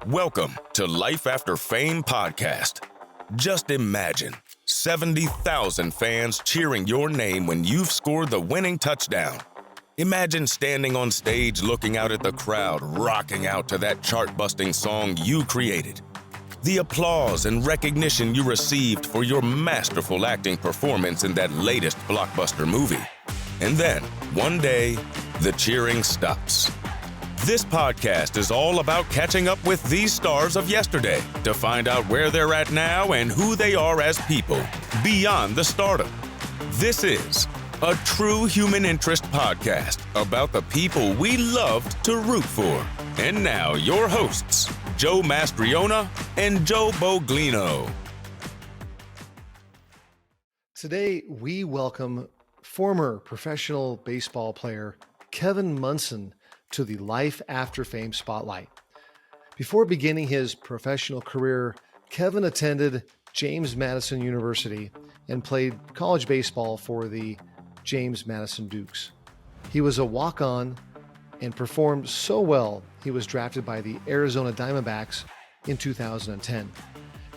Welcome to Life After Fame podcast. Just imagine 70,000 fans cheering your name when you've scored the winning touchdown. Imagine standing on stage looking out at the crowd, rocking out to that chart-busting song you created. The applause and recognition you received for your masterful acting performance in that latest blockbuster movie. And then, one day, the cheering stops. This podcast is all about catching up with these stars of yesterday to find out where they're at now and who they are as people, beyond the stardom. This is a true human interest podcast about the people we loved to root for. And now, your hosts, Joe Mastriona and Joe Boglino. Today, we welcome former professional baseball player Kevin Munson to the Life After Fame spotlight. Before beginning his professional career, Kevin attended James Madison University and played college baseball for the James Madison Dukes. He was a walk-on and performed so well, he was drafted by the Arizona Diamondbacks in 2010.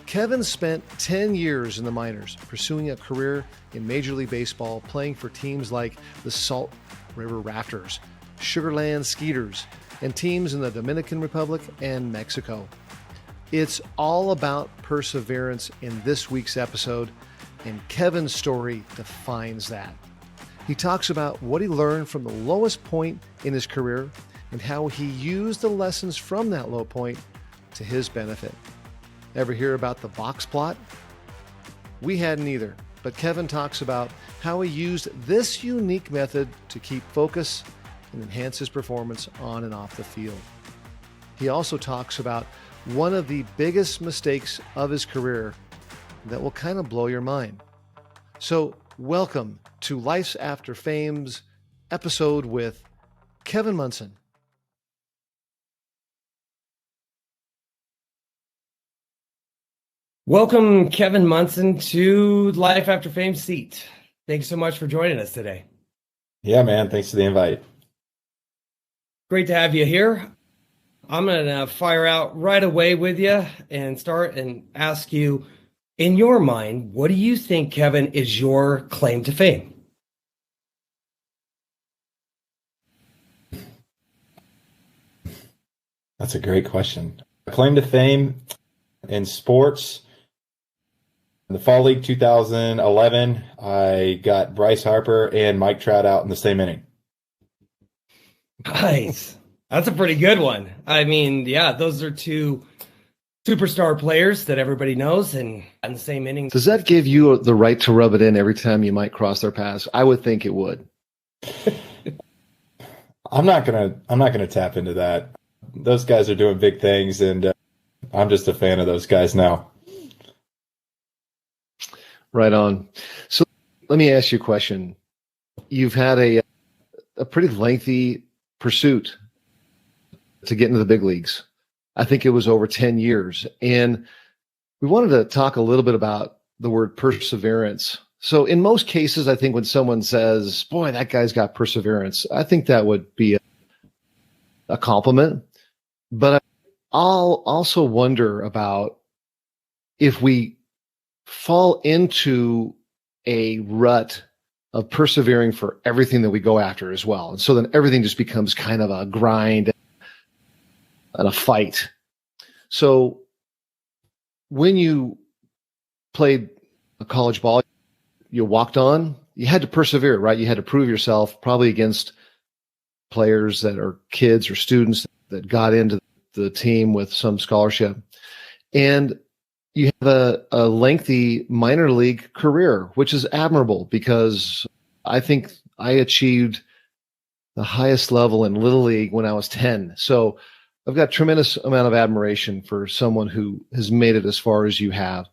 Kevin spent 10 years in the minors, pursuing a career in Major League Baseball, playing for teams like the Salt River Raptors, Sugarland Skeeters, and teams in the Dominican Republic and Mexico. It's all about perseverance in this week's episode, and Kevin's story defines that. He talks about what he learned from the lowest point in his career and how he used the lessons from that low point to his benefit. Ever hear about the box plot? We hadn't either, but Kevin talks about how he used this unique method to keep focus and enhance his performance on and off the field. He also talks about one of the biggest mistakes of his career that will kind of blow your mind. So, welcome to Life After Fame's episode with Kevin Munson. Welcome, Kevin Munson, to Life After Fame seat. Thanks so much for joining us today. Yeah, man. Thanks for the invite. Great to have you here. I'm going to fire out right away with you and start and ask you, in your mind, what do you think, Kevin, is your claim to fame? That's a great question. Claim to fame in sports. In the Fall League 2011, I got Bryce, Harper, and Mike Trout out in the same inning. Nice. That's a pretty good one. I mean, yeah, those are two superstar players that everybody knows and in the same inning. Does that give you the right to rub it in every time you might cross their paths? I would think it would. I'm not gonna tap into that. Those guys are doing big things, and I'm just a fan of those guys now. Right on. So let me ask you a question. You've had a pretty lengthy pursuit to get into the big leagues. I think it was over 10 years. And we wanted to talk a little bit about the word perseverance. So in most cases, I think when someone says, boy, that guy's got perseverance, I think that would be a compliment. But I'll also wonder about if we fall into a rut of persevering for everything that we go after as well. And so then everything just becomes kind of a grind and a fight. So when you played a college ball, you walked on, you had to persevere, right? You had to prove yourself, probably against players that are kids or students that got into the team with some scholarship. And you have a lengthy minor league career, which is admirable because I think I achieved the highest level in Little League when I was 10. So I've got tremendous amount of admiration for someone who has made it as far as you have.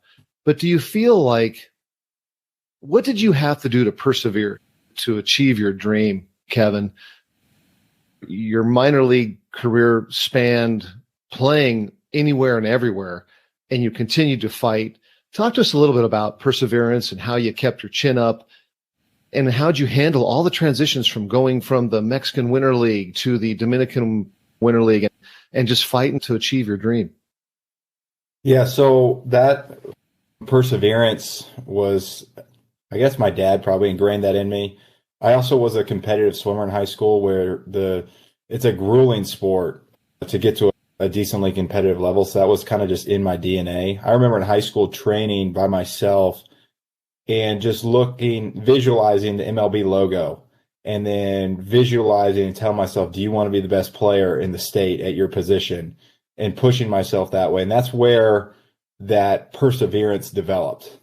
But do you feel like, what did you have to do to persevere, to achieve your dream, Kevin? Your minor league career spanned playing anywhere and everywhere, and you continued to fight. Talk to us a little bit about perseverance and how you kept your chin up, and how'd you handle all the transitions from going from the Mexican Winter League to the Dominican Winter League and just fighting to achieve your dream? Yeah, so that perseverance was, I guess my dad probably ingrained that in me. I also was a competitive swimmer in high school where it's a grueling sport to get to a decently competitive level. So that was kind of just in my DNA. I remember in high school training by myself and just visualizing the MLB logo and then visualizing and telling myself, do you want to be the best player in the state at your position, and pushing myself that way. And that's where that perseverance developed.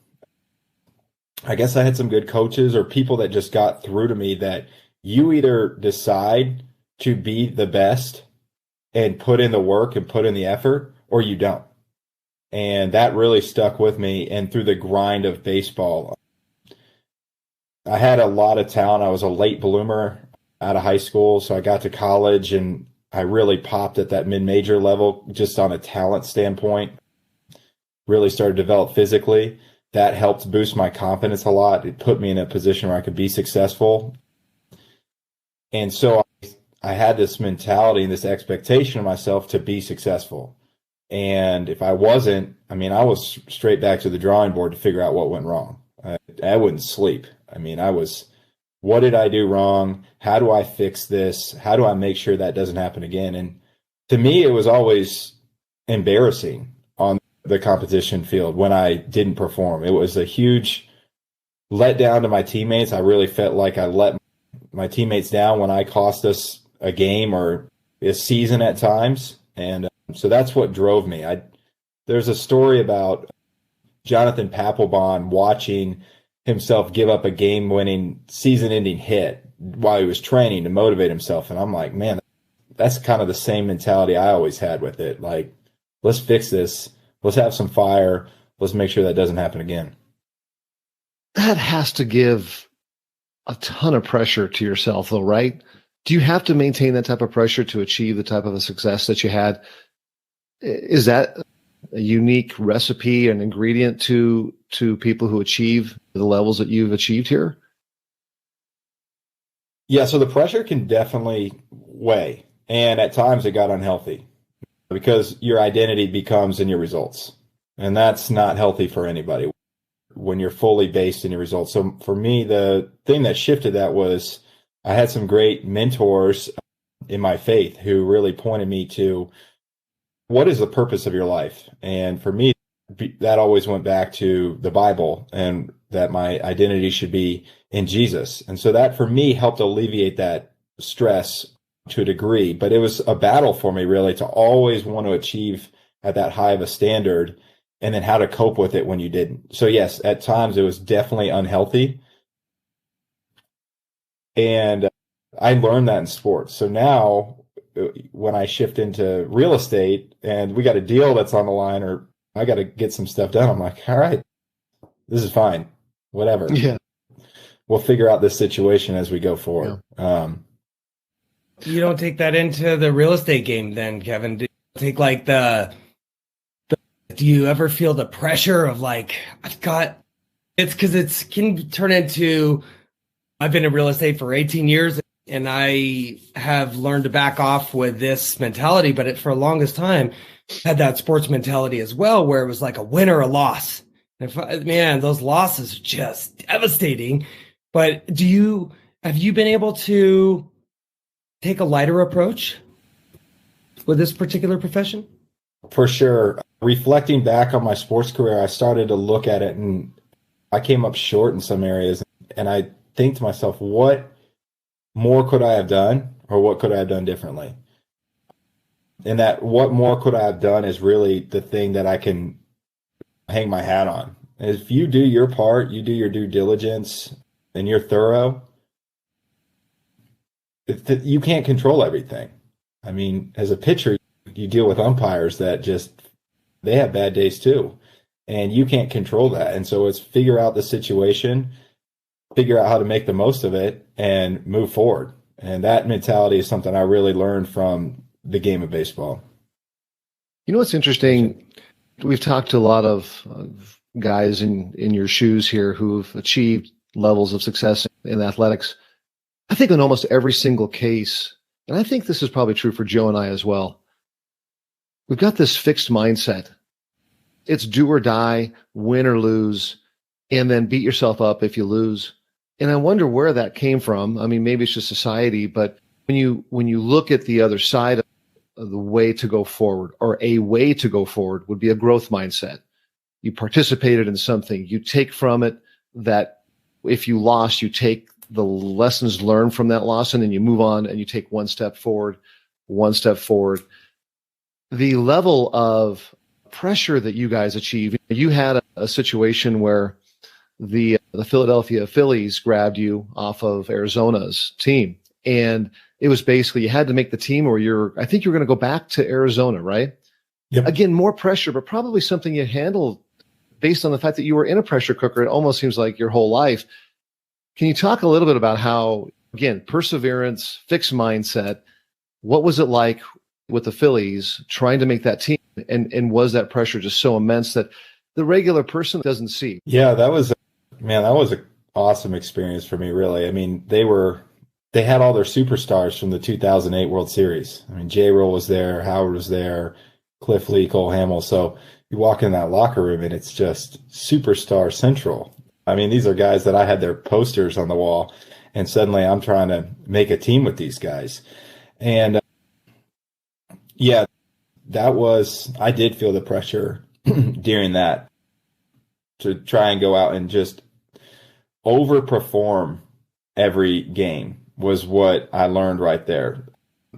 I guess I had some good coaches or people that just got through to me that you either decide to be the best and put in the work and put in the effort, or you don't. And that really stuck with me. And through the grind of baseball, I had a lot of talent. I was a late bloomer out of high school. So I got to college and I really popped at that mid-major level just on a talent standpoint. Really started to develop physically. That helped boost my confidence a lot. It put me in a position where I could be successful. And so I had this mentality and this expectation of myself to be successful. And if I wasn't, I was straight back to the drawing board to figure out what went wrong. I wouldn't sleep. What did I do wrong? How do I fix this? How do I make sure that doesn't happen again? And to me, it was always embarrassing on the competition field when I didn't perform. It was a huge letdown to my teammates. I really felt like I let my teammates down when I cost us a game or a season at times. And so that's what drove me. There's a story about Jonathan Papelbon watching himself give up a game-winning, season-ending hit while he was training to motivate himself. And I'm like, man, that's kind of the same mentality I always had with it. Like, let's fix this. Let's have some fire. Let's make sure that doesn't happen again. That has to give a ton of pressure to yourself, though, right? Do you have to maintain that type of pressure to achieve the type of a success that you had? Is that a unique recipe and ingredient to people who achieve the levels that you've achieved here? Yeah, so the pressure can definitely weigh, and at times it got unhealthy because your identity becomes in your results, and that's not healthy for anybody when you're fully based in your results. So for me, the thing that shifted that was I had some great mentors in my faith who really pointed me to what is the purpose of your life. And for me, that always went back to the Bible and that my identity should be in Jesus. And so that for me helped alleviate that stress to a degree, but it was a battle for me really to always want to achieve at that high of a standard and then how to cope with it when you didn't. So yes, at times it was definitely unhealthy. And I learned that in sports. So now when I shift into real estate and we got a deal that's on the line or I got to get some stuff done, I'm like, all right, this is fine. Whatever. Yeah. We'll figure out this situation as we go forward. Yeah. You don't take that into the real estate game then, Kevin? Do you take like do you ever feel the pressure of like, it's because it can turn into, I've been in real estate for 18 years and I have learned to back off with this mentality, but for the longest time had that sports mentality as well, where it was like a win or a loss. Man, those losses are just devastating. But have you been able to take a lighter approach with this particular profession? For sure. Reflecting back on my sports career, I started to look at it and I came up short in some areas. And I think to myself, what more could I have done or what could I have done differently? And that what more could I have done is really the thing that I can hang my hat on. If you do your part, you do your due diligence, and you're thorough, you can't control everything. I mean, as a pitcher, you deal with umpires that they have bad days too, and you can't control that. And so it's figure out the situation, figure out how to make the most of it, and move forward. And that mentality is something I really learned from the game of baseball. You know what's interesting? We've talked to a lot of guys in your shoes here who've achieved levels of success in athletics. I think in almost every single case, and I think this is probably true for Joe and I as well, we've got this fixed mindset it's do or die, win or lose, and then beat yourself up if you lose. And I wonder where that came from. I mean, maybe it's just society, but when you look at the other side of the way to go forward, or a way to go forward would be a growth mindset. You participated in something, you take from it that if you lost, you take the lessons learned from that loss, and then you move on and you take one step forward. The level of pressure that you guys achieve, you had a situation where the Philadelphia Phillies grabbed you off of Arizona's team, and it was basically you had to make the team, or I think you were going to go back to Arizona, right? Yep. Again, more pressure, but probably something you handled based on the fact that you were in a pressure cooker. It almost seems like your whole life. Can you talk a little bit about how, again, perseverance, fixed mindset, what was it like with the Phillies trying to make that team? And was that pressure just so immense that the regular person doesn't see? Yeah, that was an awesome experience for me, really. I mean, they had all their superstars from the 2008 World Series. I mean, J-Roll was there, Howard was there, Cliff Lee, Cole Hamel. So you walk in that locker room and it's just superstar central. I mean, these are guys that I had their posters on the wall, and suddenly I'm trying to make a team with these guys. And yeah, I did feel the pressure during that to try and go out and just overperform every game was what I learned right there.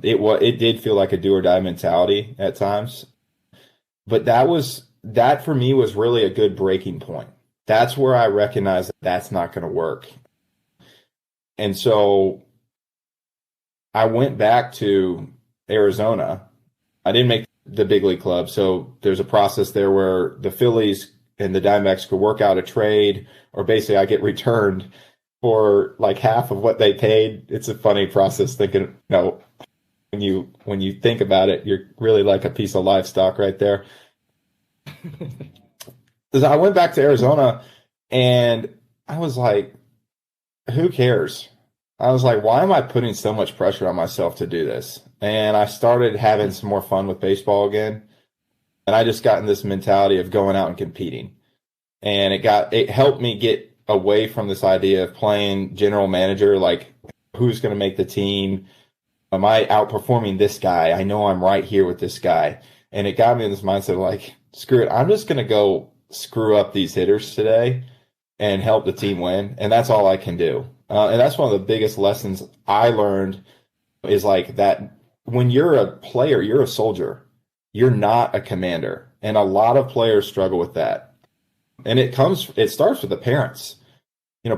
It did feel like a do or die mentality at times, but that for me was really a good breaking point. That's where I recognized that's not going to work. And so I went back to Arizona. I didn't make the big league club. So there's a process there where the Phillies and the Diamondbacks could work out a trade, or basically I get returned for like half of what they paid. It's a funny process thinking, when you think about it, you're really like a piece of livestock right there. I went back to Arizona and I was like, who cares? I was like, why am I putting so much pressure on myself to do this? And I started having some more fun with baseball again. And I just got in this mentality of going out and competing. And it helped me get away from this idea of playing general manager, like who's going to make the team? Am I outperforming this guy? I know I'm right here with this guy. And it got me in this mindset of like, screw it. I'm just going to go screw up these hitters today and help the team win. And that's all I can do. And that's one of the biggest lessons I learned is like that when you're a player, you're a soldier. You're not a commander. And a lot of players struggle with that. And it starts with the parents.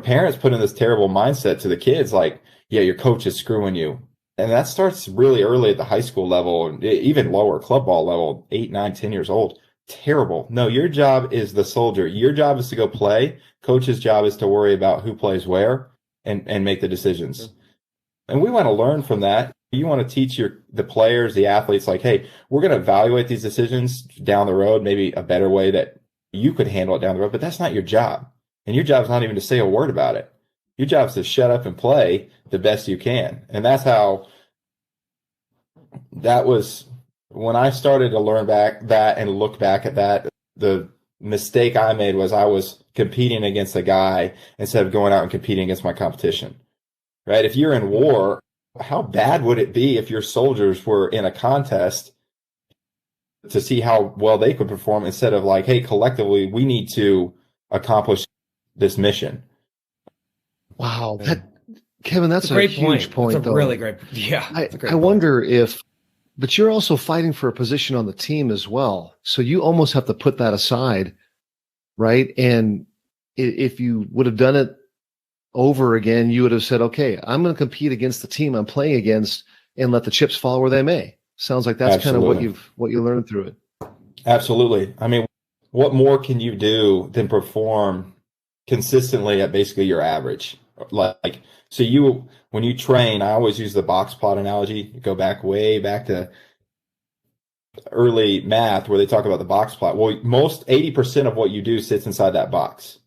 Parents put in this terrible mindset to the kids like, yeah, your coach is screwing you. And that starts really early at the high school level, and even lower, club ball level, 8, 9, 10 years old. Terrible. No, your job is the soldier. Your job is to go play. Coach's job is to worry about who plays where and make the decisions. And we want to learn from that. You want to teach the players, the athletes, like, hey, we're going to evaluate these decisions down the road, maybe a better way that you could handle it down the road, but that's not your job. And your job is not even to say a word about it. Your job is to shut up and play the best you can. And that's how that was when I started to learn back that and look back at that. The mistake I made was I was competing against a guy instead of going out and competing against my competition, right? If you're in war, how bad would it be if your soldiers were in a contest to see how well they could perform instead of like, hey, collectively, we need to accomplish this mission. Wow. Kevin, that's a huge point. That's a really great. Yeah. I wonder but you're also fighting for a position on the team as well. So you almost have to put that aside, right? And if you would have done it over again, you would have said, okay, I'm going to compete against the team I'm playing against and let the chips fall where they may. Sounds like that's Absolutely. Kind of what you learned through it. Absolutely. I mean, what more can you do than perform consistently at basically your average? Like, so when you train, I always use the box plot analogy. You go way back to early math where they talk about the box plot. Well, most 80% of what you do sits inside that box.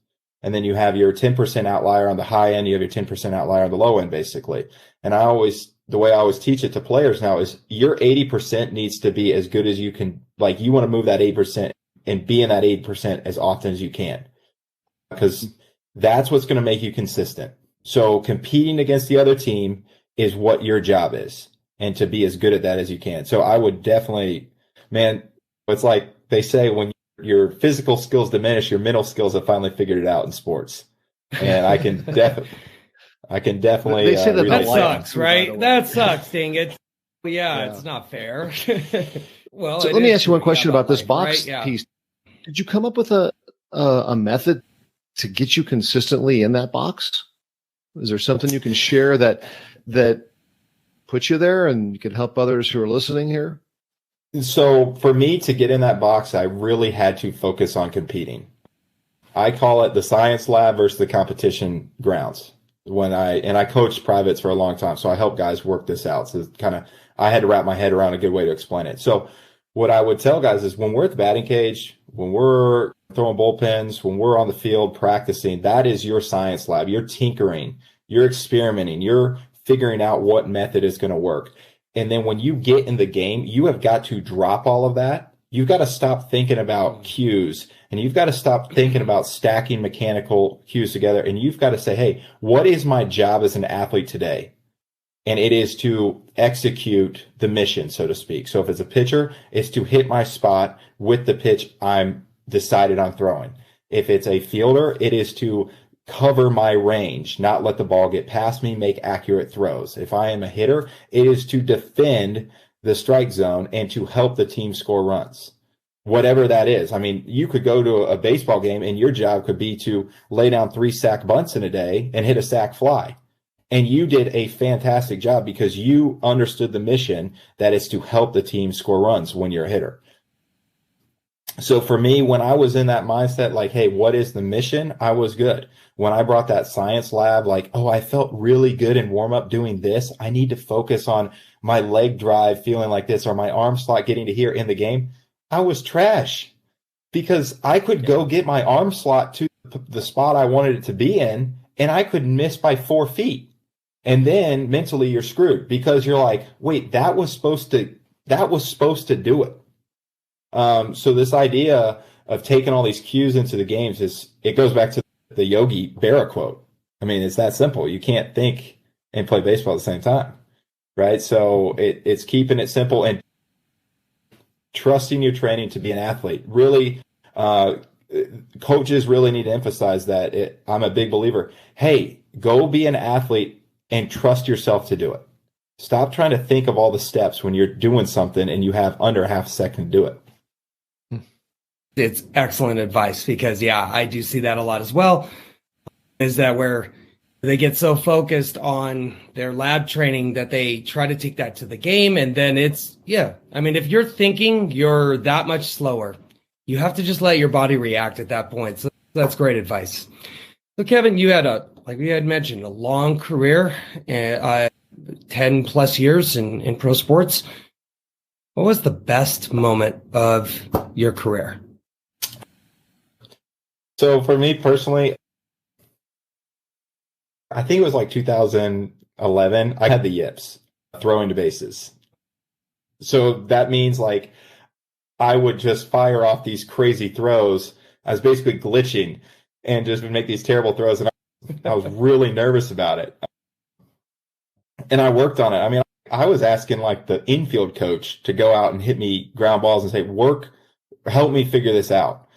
And then you have your 10% outlier on the high end, you have your 10% outlier on the low end, basically. And the way I always teach it to players now is your 80% needs to be as good as you can. Like, you want to move that 8% and be in that 80% as often as you can, because that's what's going to make you consistent. So competing against the other team is what your job is, and to be as good at that as you can. So I would definitely, man, it's like they say, when your physical skills diminish, your mental skills have finally figured it out in sports. And I can definitely. They say that sucks, right? That sucks, dang it. Yeah, it's not fair. Well, so let me ask you one question about this box piece. Did you come up with a method to get you consistently in that box? Is there something you can share that puts you there and you can help others who are listening here? So for me to get in that box, I really had to focus on competing. I call it the science lab versus the competition grounds. I coached privates for a long time, so I help guys work this out. So it's I had to wrap my head around a good way to explain it. So what I would tell guys is, when we're at the batting cage, when we're throwing bullpens, when we're on the field practicing, that is your science lab. You're tinkering, you're experimenting, you're figuring out what method is going to work. And then when you get in the game, you have got to drop all of that. You've got to stop thinking about cues, and you've got to stop thinking about stacking mechanical cues together. And you've got to say, hey, what is my job as an athlete today? And it is to execute the mission, so to speak. So if it's a pitcher, it's to hit my spot with the pitch I'm decided on throwing. If it's a fielder, it is to cover my range, not let the ball get past me, make accurate throws. If I am a hitter, it is to defend the strike zone and to help the team score runs. Whatever that is. I mean, you could go to a baseball game and your job could be to lay down 3 sack bunts in a day and hit a sack fly. And you did a fantastic job because you understood the mission that is to help the team score runs when you're a hitter. So for me, when I was in that mindset, like, hey, what is the mission? I was good. When I brought that science lab, like, oh, I felt really good in warm up doing this. I need to focus on my leg drive feeling like this, or my arm slot getting to here in the game. I was trash because I could go get my arm slot to the spot I wanted it to be in, and I could miss by 4 feet. And then mentally you're screwed because you're like, wait, that was supposed to do it. So this idea of taking all these cues into the games it goes back to the Yogi Berra quote. I mean, it's that simple. You can't think and play baseball at the same time, right? So it's keeping it simple and trusting your training to be an athlete. Really, coaches really need to emphasize that. I'm a big believer. Hey, go be an athlete and trust yourself to do it. Stop trying to think of all the steps when you're doing something and you have under half a second to do it. It's excellent advice because, I do see that a lot as well, is that where they get so focused on their lab training that they try to take that to the game. And then if you're thinking, you're that much slower. You have to just let your body react at that point. So that's great advice. So Kevin, you had like we had mentioned, a long career, 10 plus years in pro sports. What was the best moment of your career? So for me personally, I think it was like 2011. I had the yips, throwing to bases. So that means like I would just fire off these crazy throws. I was basically glitching and just would make these terrible throws. And I was really nervous about it. And I worked on it. I mean, I was asking like the infield coach to go out and hit me ground balls and say, help me figure this out.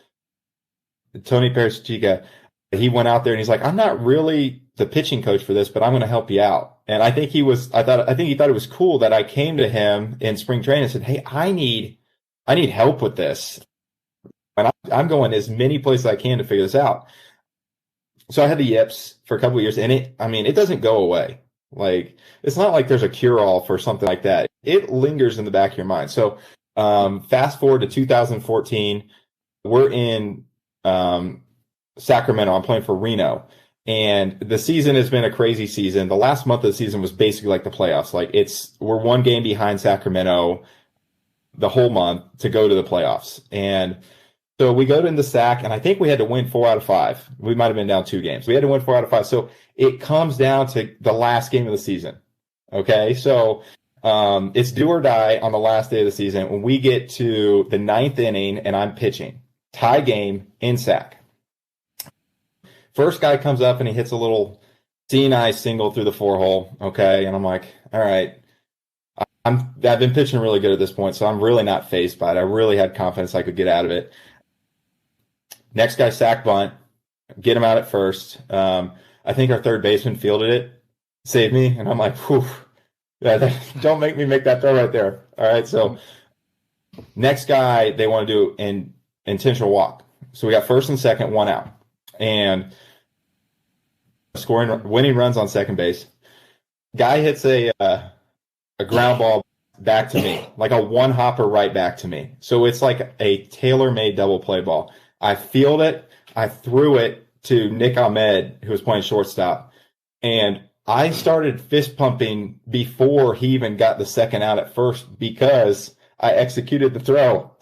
Tony Perisichica, he went out there and he's like, I'm not really the pitching coach for this, but I'm going to help you out. And I think he thought it was cool that I came to him in spring training and said, hey, I need help with this. And I'm going as many places as I can to figure this out. So I had the yips for a couple of years, and it doesn't go away. Like, it's not like there's a cure-all for something like that. It lingers in the back of your mind. So fast forward to 2014, we're in Sacramento. I'm playing for Reno. And the season has been a crazy season. The last month of the season was basically like the playoffs. Like we're 1 game behind Sacramento the whole month to go to the playoffs. And so we go to the Sac, and I think we had to win 4 out of 5. We might have been down 2 games. We had to win 4 out of 5. So it comes down to the last game of the season. Okay. So it's do or die on the last day of the season. When we get to the 9th inning and I'm pitching, tie game in sack. First guy comes up and he hits a little CNI single through the 4-hole. Okay. And I'm like, all right, I've been pitching really good at this point, so I'm really not fazed by it. I really had confidence I could get out of it. Next guy, sack bunt, get him out at first. I think our third baseman fielded it, saved me. And I'm like, whew, don't make me make that throw right there. All right. So next guy, they want to do an intentional walk. So we got first and second, 1 out. And winning runs on second base. Guy hits a ground ball back to me, like a one hopper right back to me. So it's like a tailor-made double play ball. I field it. I threw it to Nick Ahmed, who was playing shortstop. And I started fist pumping before he even got the second out at first because I executed the throw.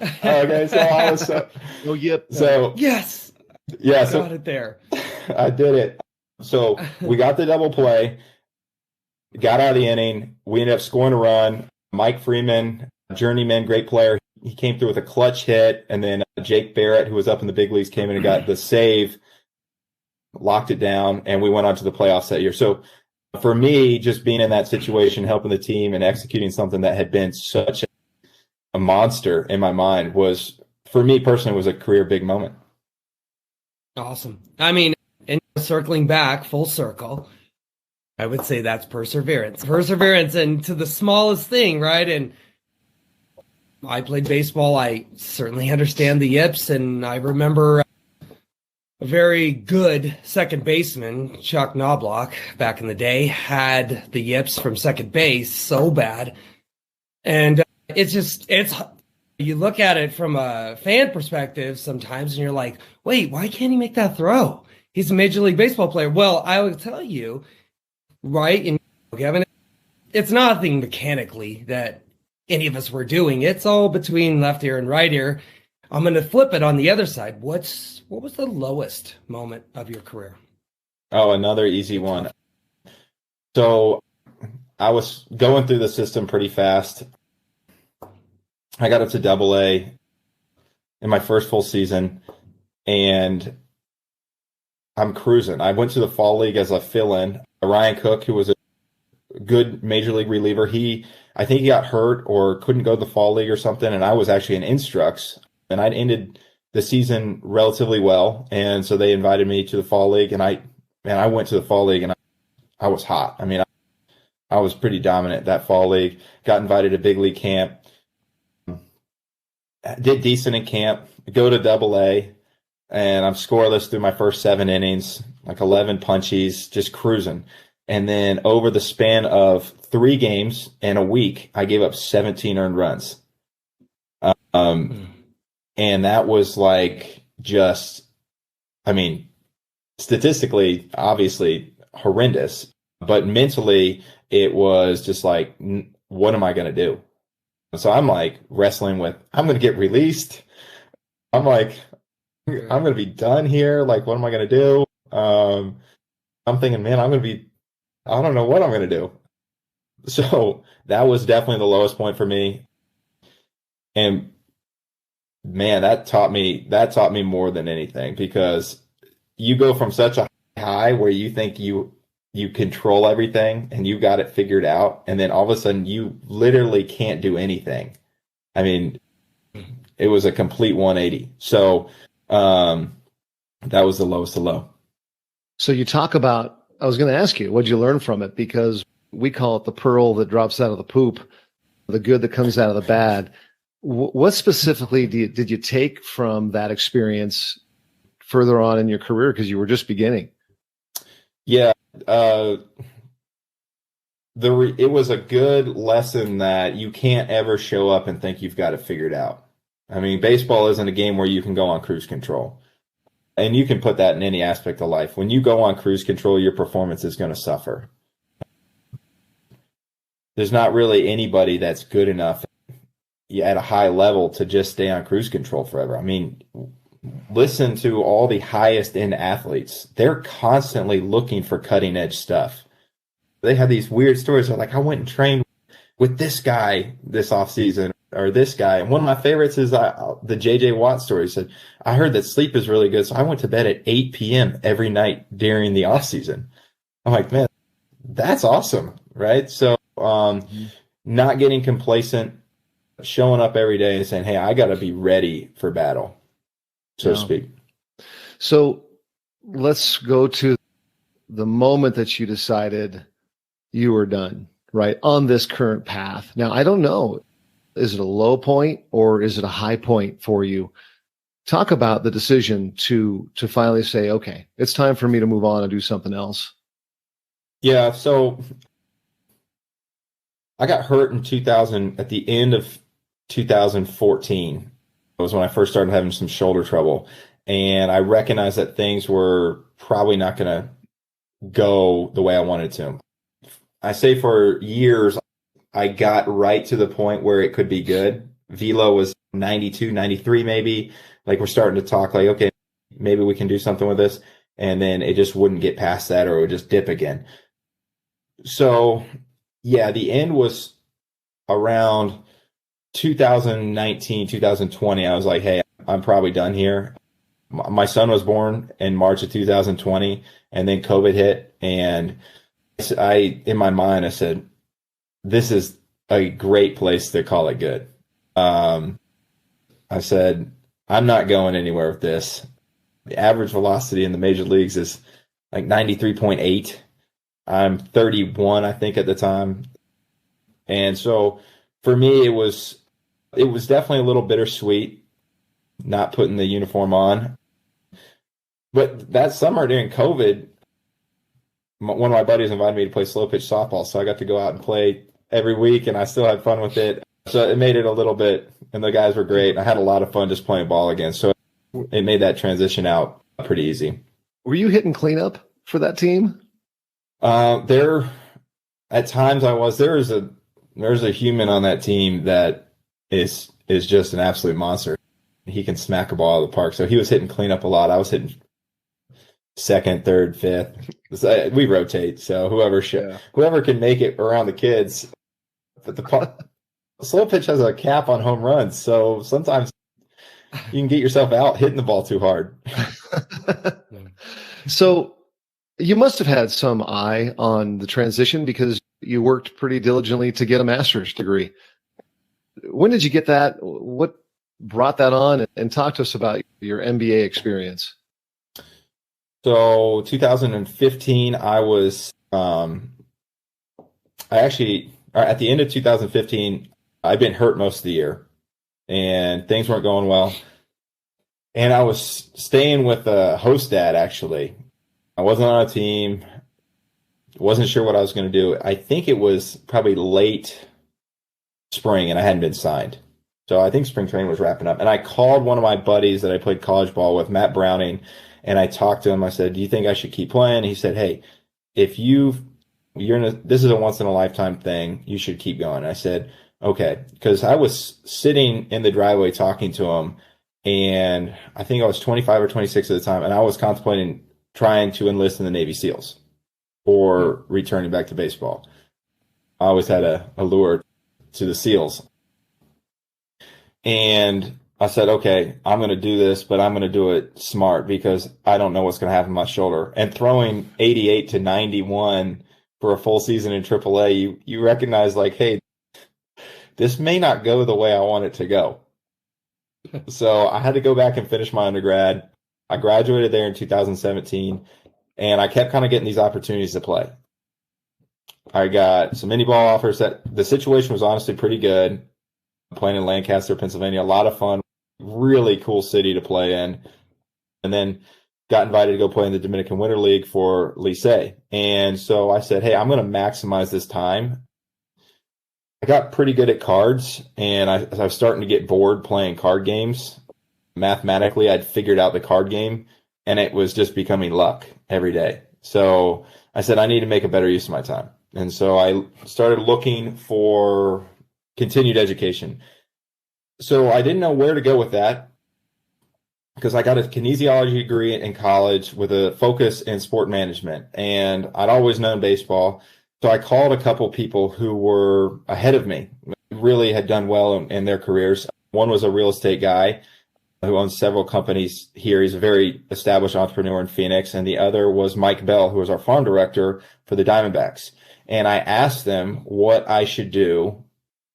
Okay, so I was yes. Yeah, so got it there. I did it. So we got the double play, got out of the inning. We ended up scoring a run. Mike Freeman, journeyman, great player. He came through with a clutch hit, and then Jake Barrett, who was up in the big leagues, came in and got the save, locked it down, and we went on to the playoffs that year. So for me, just being in that situation, helping the team and executing something that had been such a monster in my mind was, for me personally, was a career big moment. Awesome. I mean, and circling back full circle, I would say that's perseverance. Perseverance and to the smallest thing, right? And I played baseball. I certainly understand the yips, and I remember a very good second baseman, Chuck Knobloch, back in the day, had the yips from second base so bad. And it's you look at it from a fan perspective sometimes, and you're like, wait, why can't he make that throw? He's a Major League Baseball player. Well, I will tell you, right, and Kevin, it's nothing mechanically that any of us were doing. It's all between left ear and right ear. I'm going to flip it on the other side. What was the lowest moment of your career? Oh, another easy one. So I was going through the system pretty fast. I got up to AA in my first full season, and I'm cruising. I went to the fall league as a fill-in. Ryan Cook, who was a good major league reliever, I think he got hurt or couldn't go to the fall league or something, and I was actually in Instructs, and I'd ended the season relatively well, and so they invited me to the fall league, and I went to the fall league, and I was hot. I mean, I was pretty dominant that fall league. Got invited to big league camp. Did decent in camp, go to AA, and I'm scoreless through my first 7 innings, like 11 punchies, just cruising. And then over the span of 3 games and a week, I gave up 17 earned runs. And that was like statistically, obviously horrendous, but mentally it was just like, what am I going to do? So I'm like wrestling with, I'm going to get released. I'm like, I'm going to be done here. Like, what am I going to do? I'm thinking, man, I don't know what I'm going to do. So that was definitely the lowest point for me. And man, that taught me more than anything, because you go from such a high where you think you control everything and you got it figured out, and then all of a sudden you literally can't do anything. I mean, it was a complete 180. So that was the lowest of low. So you talk about, I was going to ask you, what'd you learn from it? Because we call it the pearl that drops out of the poop, the good that comes out of the bad. What specifically did you take from that experience further on in your career? Because you were just beginning. Yeah. It was a good lesson that you can't ever show up and think you've got it figured out. I mean, baseball isn't a game where you can go on cruise control. And you can put that in any aspect of life. When you go on cruise control, your performance is going to suffer. There's not really anybody that's good enough at a high level to just stay on cruise control forever. I mean, listen to all the highest end athletes. They're constantly looking for cutting edge stuff. They have these weird stories. They're like, I went and trained with this guy this off season. or this guy. And one of my favorites is the J.J. Watt story. He said, I heard that sleep is really good, so I went to bed at 8 p.m. every night during the off season. I'm like, man, that's awesome, right? So not getting complacent, showing up every day and saying, hey, I got to be ready for battle, so to speak. So let's go to the moment that you decided you were done, right, on this current path. Now, I don't know, is it a low point or is it a high point for you? Talk about the decision to finally say, okay, it's time for me to move on and do something else. Yeah, so I got hurt in 2000, at the end of 2014. It was when I first started having some shoulder trouble. And I recognized that things were probably not going to go the way I wanted to. I say for years, I got right to the point where it could be good. Velo was 92, 93 maybe. Like we're starting to talk like, okay, maybe we can do something with this. And then it just wouldn't get past that, or it would just dip again. So yeah, the end was around 2019, 2020. I was like, hey, I'm probably done here. My son was born in March of 2020, and then COVID hit. And in my mind, I said, this is a great place to call it good. I said, I'm not going anywhere with this. The average velocity in the major leagues is like 93.8. I'm 31, I think, at the time. And so for me, it was definitely a little bittersweet not putting the uniform on. But that summer during COVID, one of my buddies invited me to play slow pitch softball. So I got to go out and play every week, and I still had fun with it. So it made it a little bit, and the guys were great. I had a lot of fun just playing ball again. So it made that transition out pretty easy. Were you hitting cleanup for that team? There, at times I was. There's a human on that team that is just an absolute monster. He can smack a ball out of the park. So he was hitting cleanup a lot. I was hitting second, third, fifth. We rotate. So whoever can make it around the kids. But the slow pitch has a cap on home runs. So sometimes you can get yourself out hitting the ball too hard. So you must have had some eye on the transition because you worked pretty diligently to get a master's degree. When did you get that? What brought that on? And talk to us about your MBA experience. So 2015, I was, at the end of 2015, I'd been hurt most of the year and things weren't going well. And I was staying with a host dad, actually. I wasn't on a team, wasn't sure what I was going to do. I think it was probably late spring and I hadn't been signed. So I think spring training was wrapping up. And I called one of my buddies that I played college ball with, Matt Browning, and I talked to him. I said, do you think I should keep playing? He said, hey, if this is a once in a lifetime thing, you should keep going. And I said, okay, because I was sitting in the driveway talking to him, and I think I was 25 or 26 at the time, and I was contemplating trying to enlist in the Navy SEALs or returning back to baseball. I always had a lure to the SEALs. And I said, okay, I'm going to do this, but I'm going to do it smart because I don't know what's going to happen to my shoulder. And throwing 88 to 91 for a full season in AAA, you recognize like, hey, this may not go the way I want it to go. So I had to go back and finish my undergrad. I graduated there in 2017, and I kept kind of getting these opportunities to play. I got some indie ball offers. That the situation was honestly pretty good. Playing in Lancaster, Pennsylvania, a lot of fun, really cool city to play in. And then got invited to go play in the Dominican Winter League for Lycée. And so I said, hey, I'm going to maximize this time. I got pretty good at cards, and I was starting to get bored playing card games. Mathematically, I'd figured out the card game, and it was just becoming luck every day. So I said, I need to make a better use of my time. And so I started looking for continued education. So I didn't know where to go with that because I got a kinesiology degree in college with a focus in sport management, and I'd always known baseball. So I called a couple people who were ahead of me, really had done well in their careers. One was a real estate guy who owns several companies here. He's a very established entrepreneur in Phoenix. And the other was Mike Bell, who was our farm director for the Diamondbacks. And I asked them what I should do.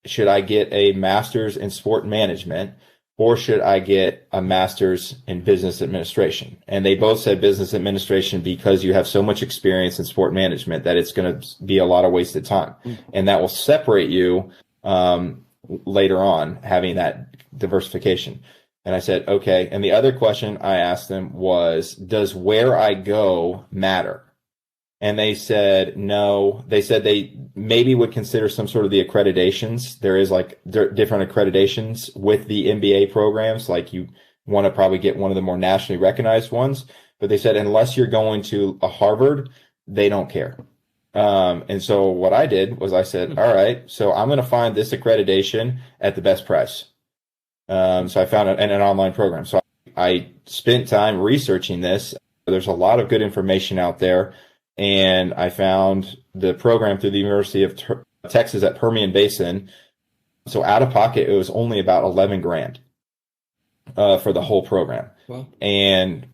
Should I get a master's in sport management, or should I get a master's in business administration? And they both said business administration, because you have so much experience in sport management that it's going to be a lot of wasted time. And that will separate you later on, having that diversification. And I said, okay. And the other question I asked them was, does where I go matter? And they said no. They said they maybe would consider some sort of the accreditations. There is like different accreditations with the MBA programs. Like you want to probably get one of the more nationally recognized ones. But they said unless you're going to a Harvard, they don't care. And so what I did was I said, all right, so I'm going to find this accreditation at the best price. So I found an online program. So I spent time researching this. There's a lot of good information out there. And I found the program through the University of Texas at Permian Basin. So out of pocket, it was only about $11,000 for the whole program. Wow. And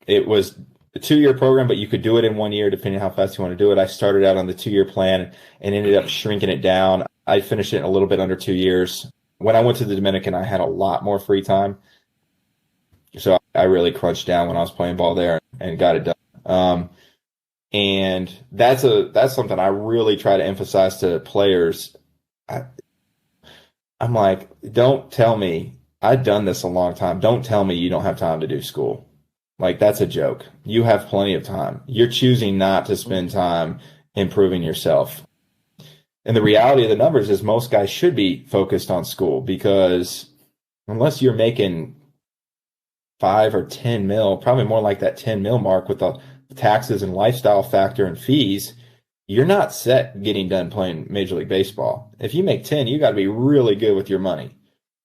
it was a 2-year program, but you could do it in 1 year, depending on how fast you want to do it. I started out on the 2-year plan and ended up shrinking it down. I finished it in a little bit under 2 years. When I went to the Dominican, I had a lot more free time. So I really crunched down when I was playing ball there and got it done. And that's something I really try to emphasize to players. I'm like, don't tell me, I've done this a long time. Don't tell me you don't have time to do school. Like, that's a joke. You have plenty of time. You're choosing not to spend time improving yourself. And the reality of the numbers is most guys should be focused on school, because unless you're making 5 or 10 mil, probably more like that 10 mil mark with the taxes and lifestyle factor and fees, you're not set getting done playing Major League Baseball. If you make 10, you got to be really good with your money.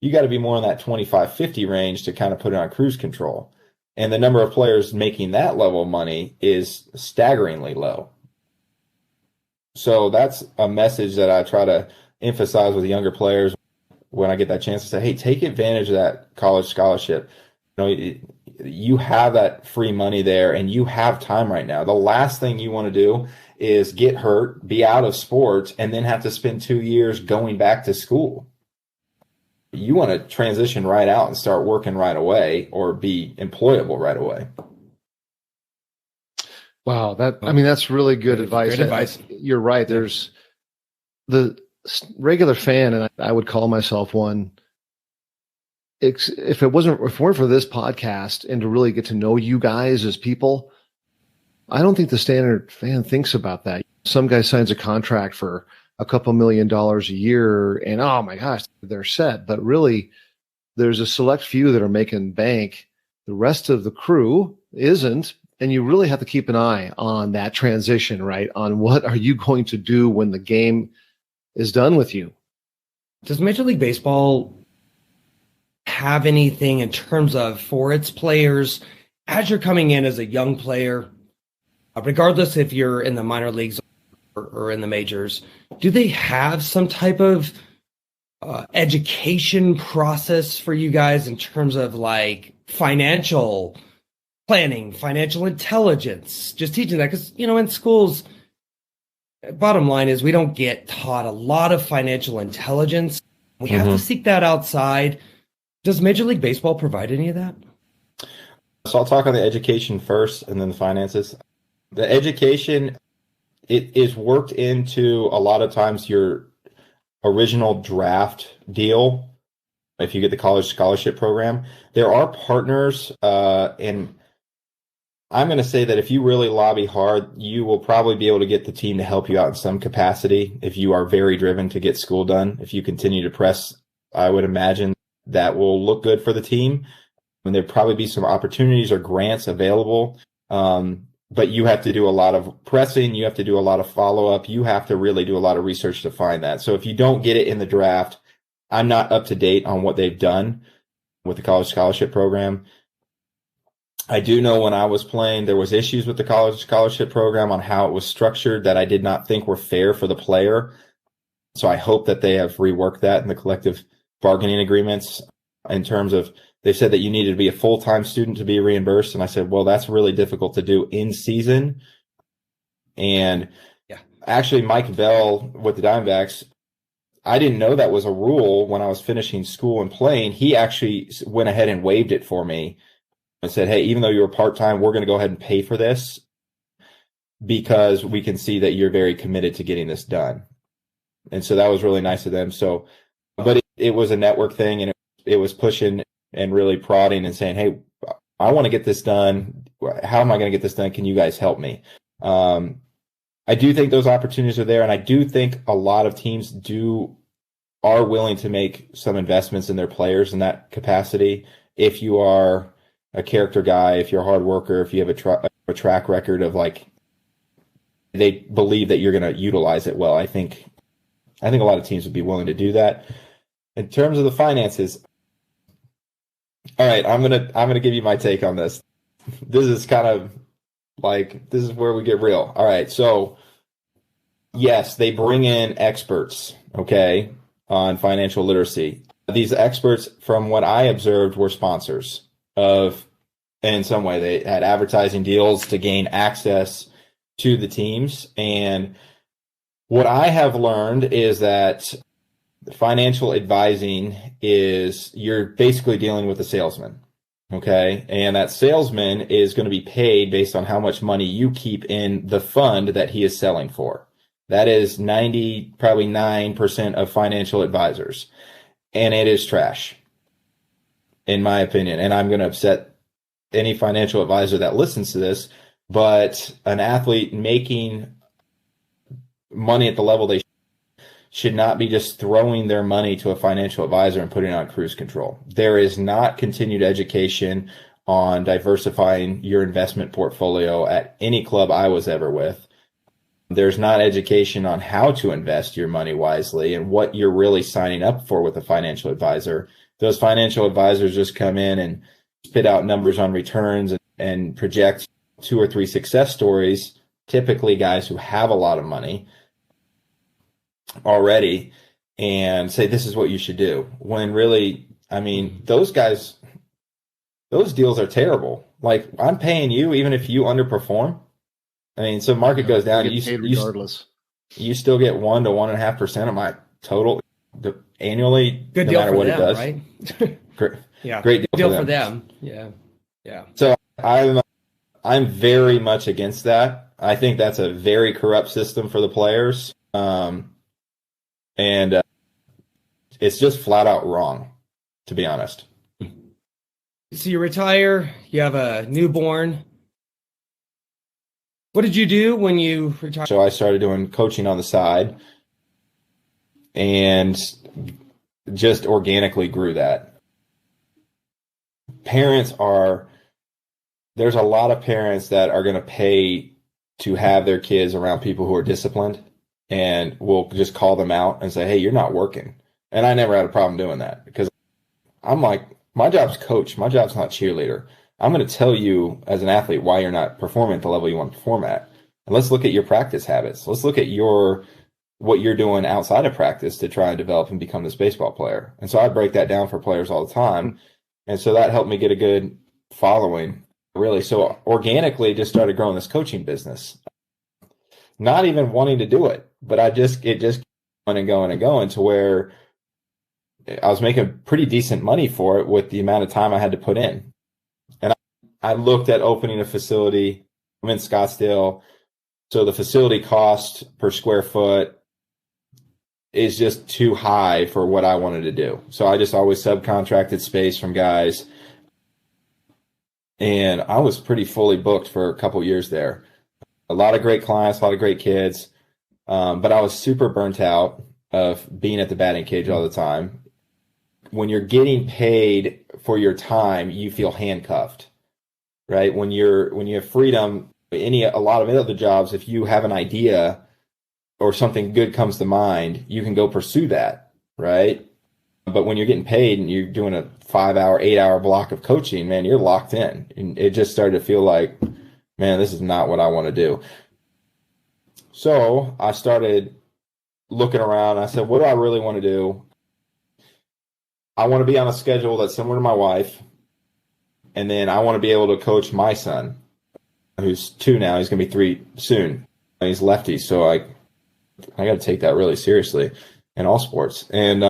You got to be more in that 25, 50 range to kind of put it on cruise control. And the number of players making that level of money is staggeringly low. So that's a message that I try to emphasize with younger players when I get that chance to say, hey, take advantage of that college scholarship. You know, you have that free money there and you have time right now. The last thing you want to do is get hurt, be out of sports, and then have to spend 2 years going back to school. You want to transition right out and start working right away, or be employable right away. Wow, that's really good advice. Great advice. You're right. There's the regular fan, and I would call myself one. If it weren't for this podcast and to really get to know you guys as people, I don't think the standard fan thinks about that. Some guy signs a contract for a couple $1 million a year and, oh my gosh, they're set. But really, there's a select few that are making bank. The rest of the crew isn't. And you really have to keep an eye on that transition, right? On what are you going to do when the game is done with you? Does Major League Baseball have anything in terms of, for its players, as you're coming in as a young player, regardless if you're in the minor leagues or in the majors, do they have some type of education process for you guys in terms of like financial planning, financial intelligence, just teaching that? Because, you know, in schools, bottom line is we don't get taught a lot of financial intelligence. We have to seek that outside. Does Major League Baseball provide any of that? So I'll talk on the education first and then the finances. The education, it is worked into a lot of times your original draft deal. If you get the college scholarship program, there are partners, and I'm going to say that if you really lobby hard, you will probably be able to get the team to help you out in some capacity. If you are very driven to get school done, if you continue to press, I would imagine that will look good for the team. And there'd probably be some opportunities or grants available. But you have to do a lot of pressing. You have to do a lot of follow-up. You have to really do a lot of research to find that. So if you don't get it in the draft, I'm not up to date on what they've done with the college scholarship program. I do know when I was playing, there was issues with the college scholarship program on how it was structured that I did not think were fair for the player. So I hope that they have reworked that in the collective bargaining agreements in terms of, they said that you needed to be a full-time student to be reimbursed. And I said, well, that's really difficult to do in season. And actually Mike Bell with the Diamondbacks, I didn't know that was a rule when I was finishing school and playing. He actually went ahead and waived it for me and said, hey, even though you were part-time, we're going to go ahead and pay for this because we can see that you're very committed to getting this done. And so that was really nice of them. So, but it was a network thing, and it was pushing and really prodding and saying, hey, I want to get this done. How am I going to get this done? Can you guys help me? I do think those opportunities are there, and I do think a lot of teams are willing to make some investments in their players in that capacity. If you are a character guy, if you're a hard worker, if you have a track record of like, they believe that you're going to utilize it well. I think a lot of teams would be willing to do that. In terms of the finances, all right, I'm gonna give you my take on this. This is kind of like, this is where we get real. All right, so yes, they bring in experts, okay, on financial literacy. These experts, from what I observed, were sponsors of, in some way, they had advertising deals to gain access to the teams. And what I have learned is that financial advising is, you're basically dealing with a salesman, okay? And that salesman is going to be paid based on how much money you keep in the fund that he is selling for. That is 90, probably 9% of financial advisors. And it is trash, in my opinion. And I'm going to upset any financial advisor that listens to this, but an athlete making money at the level they should not be just throwing their money to a financial advisor and putting it on cruise control. There is not continued education on diversifying your investment portfolio at any club I was ever with. There's not education on how to invest your money wisely and what you're really signing up for with a financial advisor. Those financial advisors just come in and spit out numbers on returns and project 2 or 3 success stories, typically guys who have a lot of money already, and say, this is what you should do. When really, I mean, those guys, those deals are terrible. Like, I'm paying you even if you underperform. I mean, so market goes down, regardless. You still get 1 to 1.5% of my total annually, good no deal matter for what them, it does. Right? Great, Yeah, great deal for them. Yeah. So I'm very much against that. I think that's a very corrupt system for the players. And it's just flat out wrong, to be honest. So you retire, you have a newborn. What did you do when you retired? So I started doing coaching on the side and just organically grew that. There's a lot of parents that are going to pay to have their kids around people who are disciplined, and will just call them out and say, hey, you're not working. And I never had a problem doing that, because I'm like, my job's coach. My job's not cheerleader. I'm going to tell you as an athlete why you're not performing at the level you want to perform at. And let's look at your practice habits. Let's look at what you're doing outside of practice to try and develop and become this baseball player. And so I break that down for players all the time. And so that helped me get a good following, really. So organically just started growing this coaching business, not even wanting to do it, but it just went and going to where I was making pretty decent money for it with the amount of time I had to put in. And I looked at opening a facility. I'm in Scottsdale, so the facility cost per square foot is just too high for what I wanted to do. So I just always subcontracted space from guys. And I was pretty fully booked for a couple years there. A lot of great clients, a lot of great kids. But I was super burnt out of being at the batting cage all the time. When you're getting paid for your time, you feel handcuffed, right? When you have freedom, a lot of other jobs, if you have an idea or something good comes to mind, you can go pursue that, right? But when you're getting paid and you're doing a 5-hour, 8-hour block of coaching, man, you're locked in. And it just started to feel like, man, this is not what I want to do. So I started looking around. I said, what do I really want to do? I want to be on a schedule that's similar to my wife. And then I want to be able to coach my son, who's 2 now. He's going to be 3 soon. He's lefty. So I got to take that really seriously in all sports. And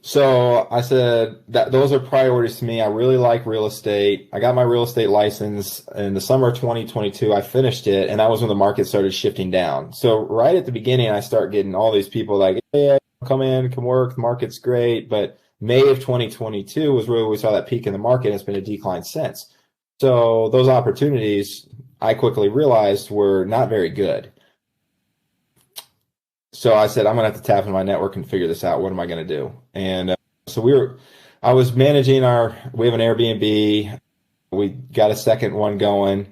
so I said that those are priorities to me. I really like real estate. I got my real estate license in the summer of 2022. I finished it, and that was when the market started shifting down. So right at the beginning, I start getting all these people like, hey, come in, come work. The market's great. But May of 2022 was really when we saw that peak in the market. It's been a decline since. So those opportunities, I quickly realized, were not very good. So I said, I'm going to have to tap into my network and figure this out. What am I going to do? And so I was managing we have an Airbnb. We got a second one going.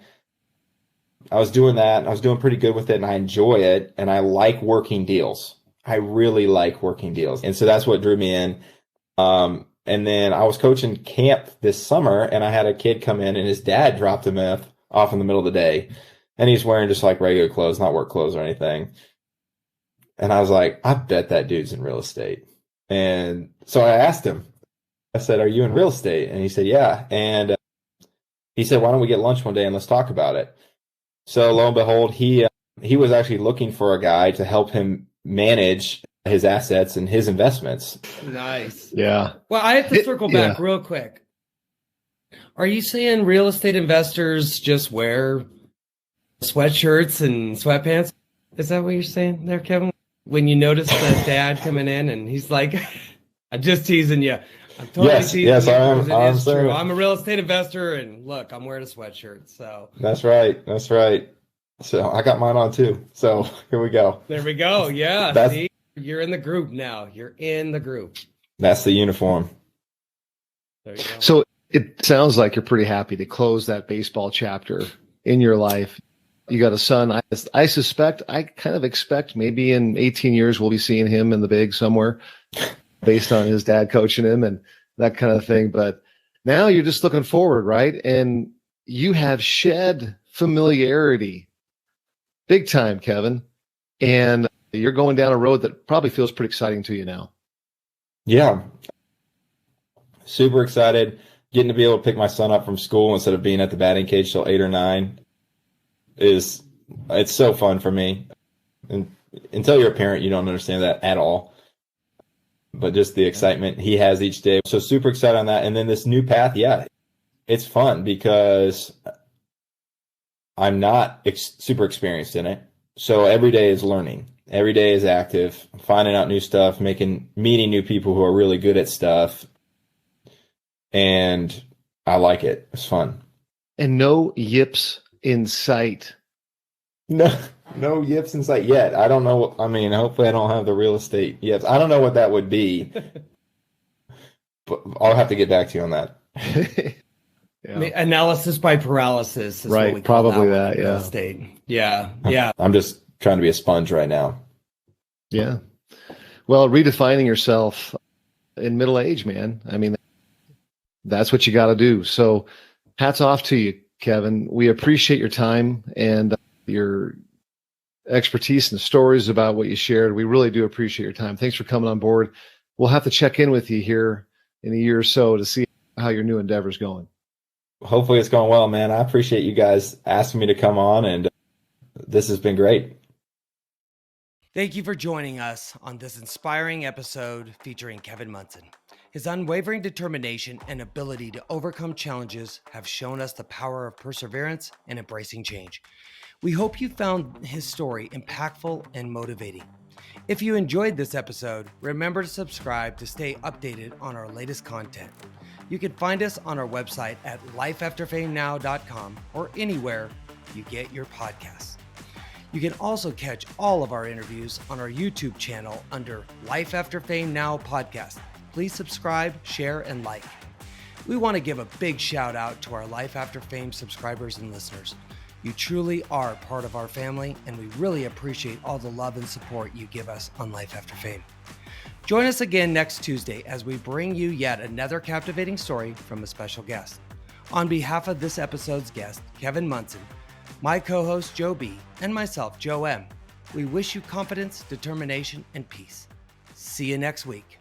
I was doing that. I was doing pretty good with it, and I enjoy it. And I like working deals. I really like working deals. And so that's what drew me in. And then I was coaching camp this summer, and I had a kid come in, and his dad dropped him off in the middle of the day. And he's wearing just like regular clothes, not work clothes or anything. And I was like, I bet that dude's in real estate. And so I asked him, I said, are you in real estate? And he said, yeah. And he said, why don't we get lunch one day and let's talk about it? So lo and behold, he was actually looking for a guy to help him manage his assets and his investments. Nice. Yeah. Well, I have to circle back real quick. Are you saying real estate investors just wear sweatshirts and sweatpants? Is that what you're saying there, Kevin? When you notice the dad coming in and he's like, I'm just teasing you. I'm totally teasing you. Yes, I am. It's true. I'm a real estate investor, and look, I'm wearing a sweatshirt. So That's right. So I got mine on too. So here we go. There we go. Yeah. See, you're in the group now. You're in the group. That's the uniform. There you go. So it sounds like you're pretty happy to close that baseball chapter in your life. You got a son. I suspect, I kind of expect maybe in 18 years we'll be seeing him in the big somewhere based on his dad coaching him and that kind of thing. But now you're just looking forward, right? And you have shed familiarity big time, Kevin. And you're going down a road that probably feels pretty exciting to you now. Yeah. Super excited. Getting to be able to pick my son up from school instead of being at the batting cage till 8 or 9. It's so fun for me. And until you're a parent, you don't understand that at all. But just the excitement he has each day. So super excited on that. And then this new path, it's fun because I'm not super experienced in it. So every day is learning. Every day is active, finding out new stuff, meeting new people who are really good at stuff. And I like it. It's fun. And no yips in sight. No yips in sight yet. I don't know. I mean, hopefully I don't have the real estate yips. I don't know what that would be. But I'll have to get back to you on that. Analysis by paralysis is right, what we call probably that. Yeah. Estate. Yeah. I'm just trying to be a sponge right now. Yeah. Well, redefining yourself in middle age, man. I mean, that's what you got to do. So hats off to you, Kevin. We appreciate your time and your expertise and stories about what you shared. We really do appreciate your time. Thanks for coming on board. We'll have to check in with you here in a year or so to see how your new endeavor's going. Hopefully it's going well, man. I appreciate you guys asking me to come on, and this has been great. Thank you for joining us on this inspiring episode featuring Kevin Munson. His unwavering determination and ability to overcome challenges have shown us the power of perseverance and embracing change. We hope you found his story impactful and motivating. If you enjoyed this episode, remember to subscribe to stay updated on our latest content. You can find us on our website at lifeafterfamenow.com or anywhere you get your podcasts. You can also catch all of our interviews on our YouTube channel under Life After Fame Now Podcast. Please subscribe, share, and like. We want to give a big shout out to our Life After Fame subscribers and listeners. You truly are part of our family, and we really appreciate all the love and support you give us on Life After Fame. Join us again next Tuesday as we bring you yet another captivating story from a special guest. On behalf of this episode's guest, Kevin Munson, my co-host Joe B, and myself, Joe M, We wish you confidence, determination, and peace. See you next week.